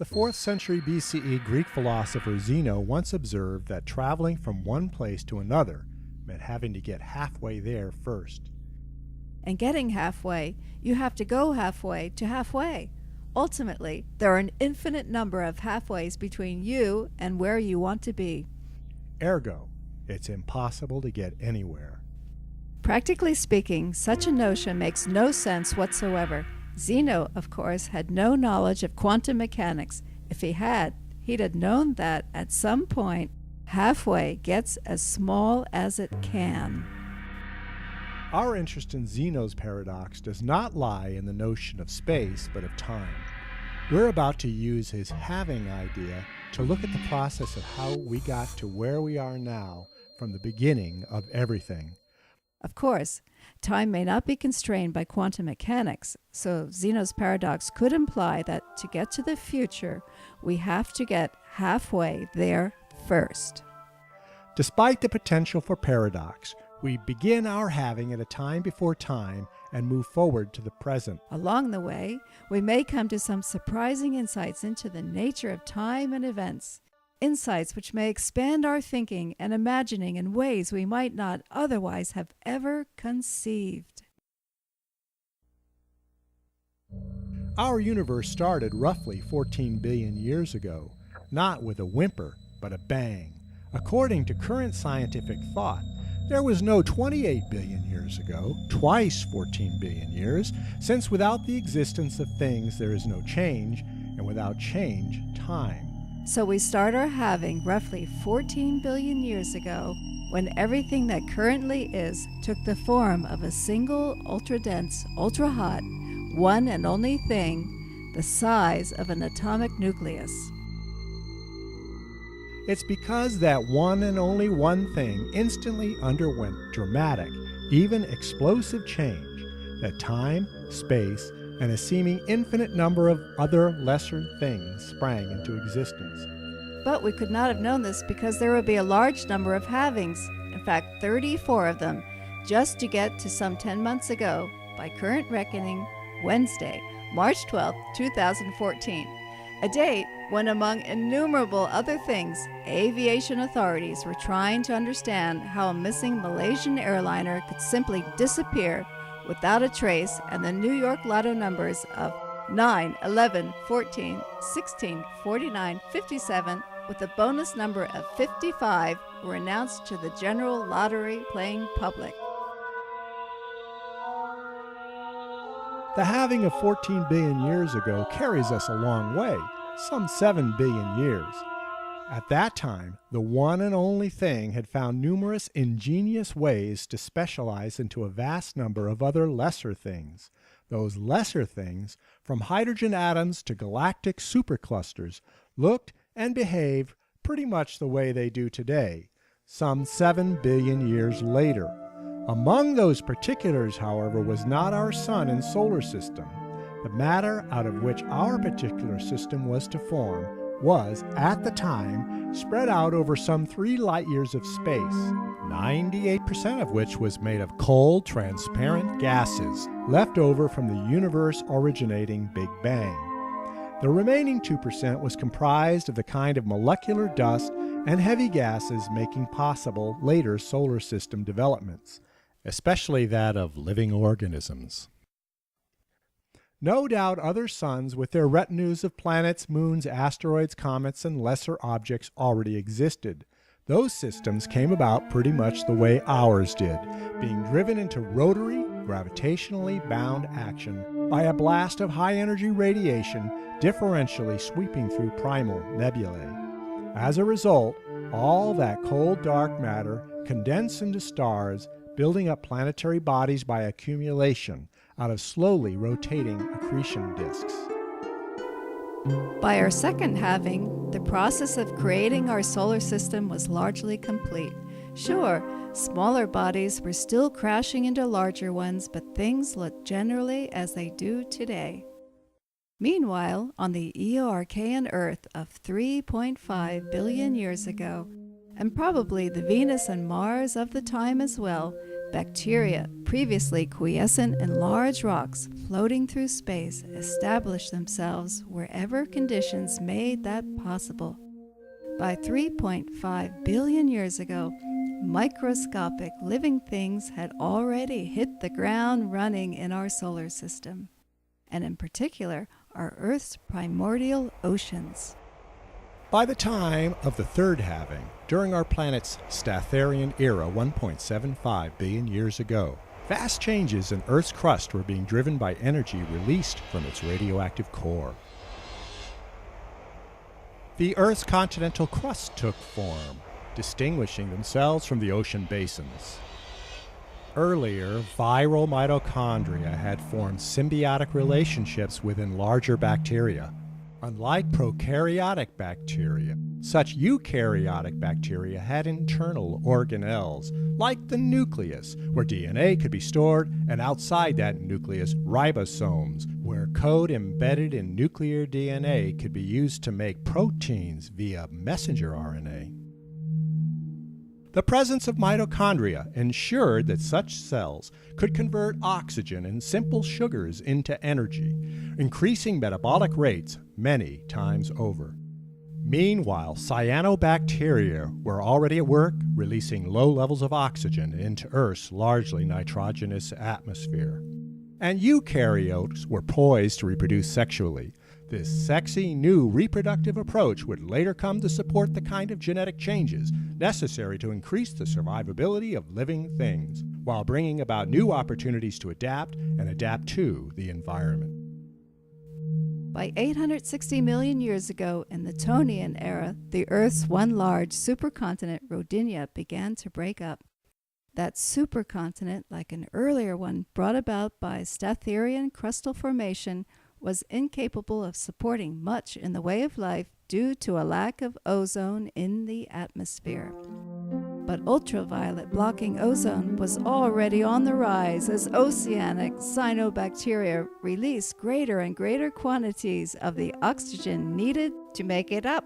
The 4th century BCE Greek philosopher Zeno once observed that traveling from one place to another meant having to get halfway there first. And getting halfway, you have to go halfway to halfway. Ultimately, there are an infinite number of halfways between you and where you want to be. Ergo, it's impossible to get anywhere. Practically speaking, such a notion makes no sense whatsoever. Zeno, of course, had no knowledge of quantum mechanics. If he had, he'd have known that at some point, halfway gets as small as it can. Our interest in Zeno's paradox does not lie in the notion of space, but of time. We're about to use his halving idea to look at the process of how we got to where we are now from the beginning of everything. Of course, time may not be constrained by quantum mechanics, so Zeno's paradox could imply that to get to the future, we have to get halfway there first. Despite the potential for paradox, we begin our halving at a time before time and move forward to the present. Along the way, we may come to some surprising insights into the nature of time and events. Insights which may expand our thinking and imagining in ways we might not otherwise have ever conceived. Our universe started roughly 14 billion years ago, not with a whimper, but a bang. According to current scientific thought, there was no 28 billion years ago, twice 14 billion years, since without the existence of things there is no change, and without change, time. So we start our halving roughly 14 billion years ago, when everything that currently is took the form of a single ultra-dense, ultra-hot, one and only thing, the size of an atomic nucleus. It's because that one and only one thing instantly underwent dramatic, even explosive change, that time, space, and a seeming infinite number of other lesser things sprang into existence. But we could not have known this because there would be a large number of halvings, in fact 34 of them, just to get to some 10 months ago, by current reckoning, Wednesday, March 12, 2014, a date when, among innumerable other things, aviation authorities were trying to understand how a missing Malaysian airliner could simply disappear without a trace, and the New York lotto numbers of 9, 11, 14, 16, 49, 57, with a bonus number of 55, were announced to the general lottery playing public. The halving of 14 billion years ago carries us a long way, some 7 billion years. At that time, the one and only thing had found numerous ingenious ways to specialize into a vast number of other lesser things. Those lesser things, from hydrogen atoms to galactic superclusters, looked and behaved pretty much the way they do today, some 7 billion years later. Among those particulars, however, was not our sun and solar system. The matter out of which our particular system was to form was, at the time, spread out over some 3 light-years of space, 98% of which was made of cold, transparent gases, left over from the universe-originating Big Bang. The remaining 2% was comprised of the kind of molecular dust and heavy gases making possible later solar system developments, especially that of living organisms. No doubt other suns with their retinues of planets, moons, asteroids, comets, and lesser objects already existed. Those systems came about pretty much the way ours did, being driven into rotary, gravitationally bound action by a blast of high-energy radiation differentially sweeping through primal nebulae. As a result, all that cold dark matter condensed into stars, building up planetary bodies by accumulation out of slowly rotating accretion disks. By our second halving, the process of creating our solar system was largely complete. Sure, smaller bodies were still crashing into larger ones, but things looked generally as they do today. Meanwhile, on the Eoarchean Earth of 3.5 billion years ago, and probably the Venus and Mars of the time as well, Bacteria, previously quiescent in large rocks floating through space, established themselves wherever conditions made that possible. By 3.5 billion years ago, microscopic living things had already hit the ground running in our solar system, and in particular, our Earth's primordial oceans. By the time of the third halving, during our planet's Statherian era 1.75 billion years ago, vast changes in Earth's crust were being driven by energy released from its radioactive core. The Earth's continental crust took form, distinguishing themselves from the ocean basins. Earlier, viral mitochondria had formed symbiotic relationships within larger bacteria. Unlike prokaryotic bacteria, such eukaryotic bacteria had internal organelles, like the nucleus, where DNA could be stored, and outside that nucleus, ribosomes, where code embedded in nuclear DNA could be used to make proteins via messenger RNA. The presence of mitochondria ensured that such cells could convert oxygen and simple sugars into energy, increasing metabolic rates many times over. Meanwhile, cyanobacteria were already at work releasing low levels of oxygen into Earth's largely nitrogenous atmosphere. And eukaryotes were poised to reproduce sexually. This sexy new reproductive approach would later come to support the kind of genetic changes necessary to increase the survivability of living things, while bringing about new opportunities to adapt and adapt to the environment. By 860 million years ago, in the Tonian era, the Earth's one large supercontinent, Rodinia, began to break up. That supercontinent, like an earlier one brought about by Statherian crustal formation, was incapable of supporting much in the way of life due to a lack of ozone in the atmosphere. But ultraviolet blocking ozone was already on the rise as oceanic cyanobacteria released greater and greater quantities of the oxygen needed to make it up.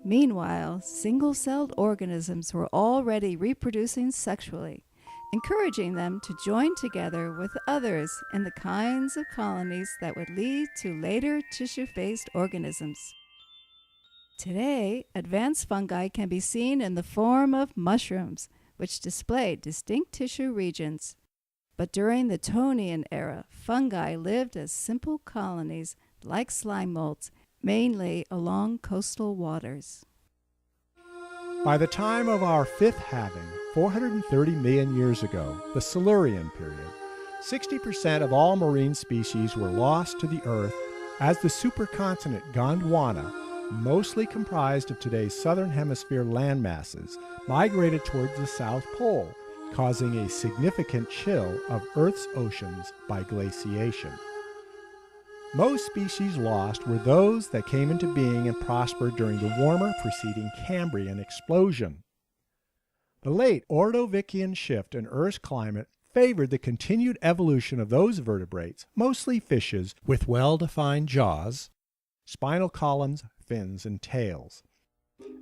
Meanwhile, single-celled organisms were already reproducing sexually, encouraging them to join together with others in the kinds of colonies that would lead to later tissue-based organisms. Today, advanced fungi can be seen in the form of mushrooms, which display distinct tissue regions. But during the Tonian era, fungi lived as simple colonies like slime molds, mainly along coastal waters. By the time of our fifth halving, 430 million years ago, the Silurian period, 60% of all marine species were lost to the Earth as the supercontinent Gondwana, mostly comprised of today's southern hemisphere landmasses, migrated towards the South Pole, causing a significant chill of Earth's oceans by glaciation. Most species lost were those that came into being and prospered during the warmer preceding Cambrian Explosion. The late Ordovician shift in Earth's climate favored the continued evolution of those vertebrates, mostly fishes, with well-defined jaws, spinal columns, fins, and tails.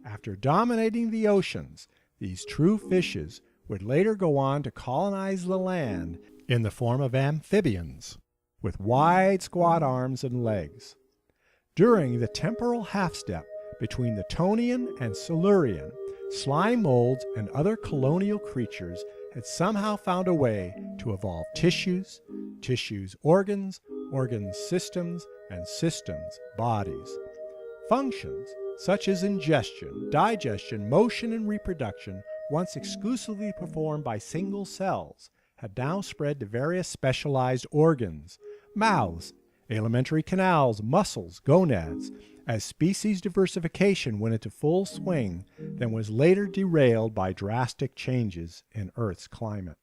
After dominating the oceans, these true fishes would later go on to colonize the land in the form of amphibians, with wide, squat arms and legs. During the temporal half-step between the Tonian and Silurian, slime molds and other colonial creatures had somehow found a way to evolve tissues, tissues organs, organs systems, and systems bodies. Functions such as ingestion, digestion, motion, and reproduction, once exclusively performed by single cells, had now spread to various specialized organs, mouths, alimentary canals, muscles, gonads, as species diversification went into full swing, then was later derailed by drastic changes in Earth's climate.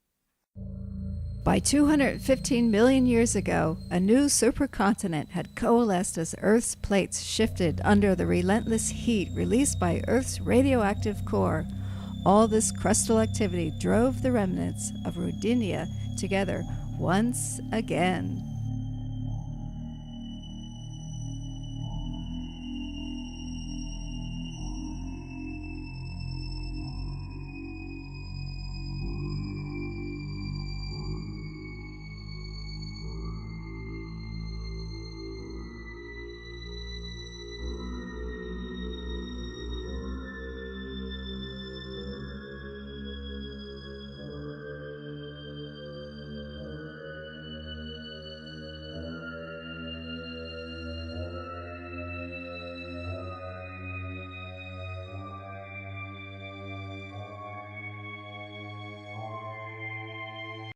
By 215 million years ago, a new supercontinent had coalesced as Earth's plates shifted under the relentless heat released by Earth's radioactive core. All this crustal activity drove the remnants of Rodinia together once again.